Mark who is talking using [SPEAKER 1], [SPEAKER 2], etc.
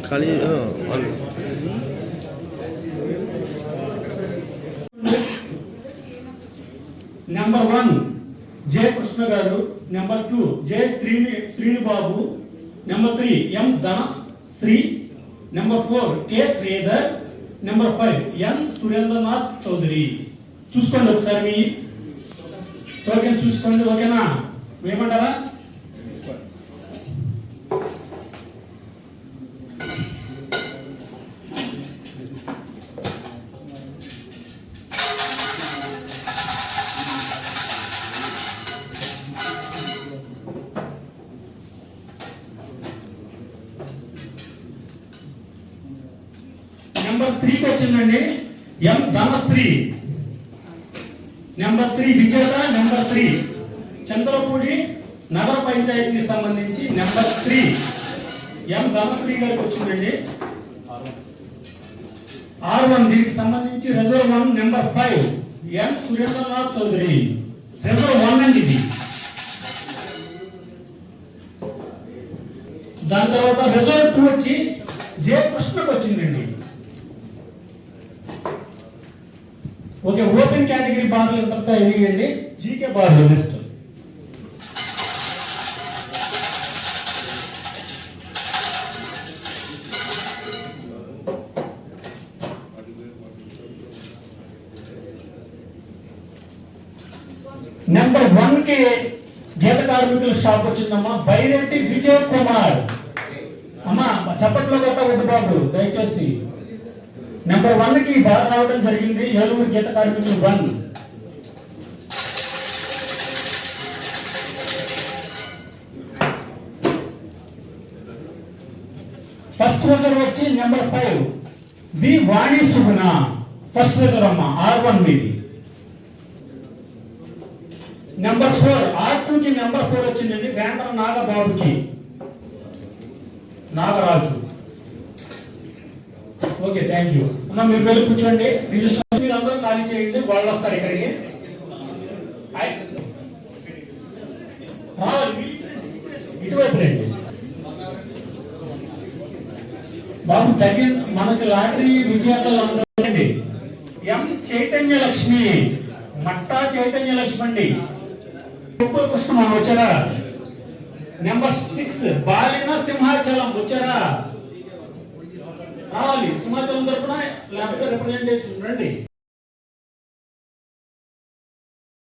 [SPEAKER 1] ఖాళీ
[SPEAKER 2] number 1 J Krishna గారు, number 2 J Srinibabu, number 3 M Dhanashri, number 4 K Sridhar, number 5 N Surendranath Chowdary. చూసుకోండి ఒకసారి మీ టోకెన్ చూసుకోండి. ఓకేనా? ఏమంటారా? నెంబర్ 3కి వచ్చిందండి ఎం ధనశ్రీ. నెంబర్ 3 విజేత. నెంబర్ 3 చంద్రపూడి నగర పంచాయతీకి సంబంధించి నెంబర్ 3 ఎం ధనశ్రీ గారికి వచ్చిందండి. R1 దీనికి సంబంధించి reserve 1 number 5 N Surendranath Chowdary. Reserve 1 అండి ఇది. దాని తర్వాత రిజర్వ్ 2 వచ్చి జే కృష్ణకు వచ్చిందండి. ఓకే, ఓపెన్ కేటగిరీ బార్లు ఎంత ఎదిగండి. జీకే బార్లు నెక్స్ట్. నెంబర్ 1 కి గీత కార్మికుల షాప్ వచ్చిందమ్మా బైరెడ్డి విజయ్ కుమార్. అమ్మా చప్పట్లో గట్ట వద్దు బాబు దయచేసి. నెంబర్ 1 కి బాగా రావడం జరిగింది. ఏలూరు గీత కార్మికులు 1. ఫస్ట్ రిజర్వ్ వచ్చి నెంబర్ 5 వి వాణి సుగుణ. ఫస్ట్ రిజర్వ్ అమ్మా R1 మీది. నెంబర్ 4 R2 కి నెంబర్ 4 వచ్చిందండి వేంద్ర నాగబాబుకి, నాగరాజు. ఓకే, థ్యాంక్ యూ అమ్మా. మీరు వెళ్ళి కూర్చోండి. రిజిస్టర్ మీరు అందరూ ఖాళీ చేయండి. వాళ్ళు వస్తారు ఇక్కడికి. ఇటువైపు రండి బాబు. తగిన మనకి లాటరీ విజేతలు అందరూ ఎం చైతన్య లక్ష్మి, మట్టా చైతన్య లక్ష్మి అండి. కృష్ణ మనం వచ్చారా? నెంబర్ 6 బాలిన సింహాచలం వచ్చారా? రావాలి. సింహాచలం తరపున లేకపోతే రిప్రజెంటేషన్ రండి.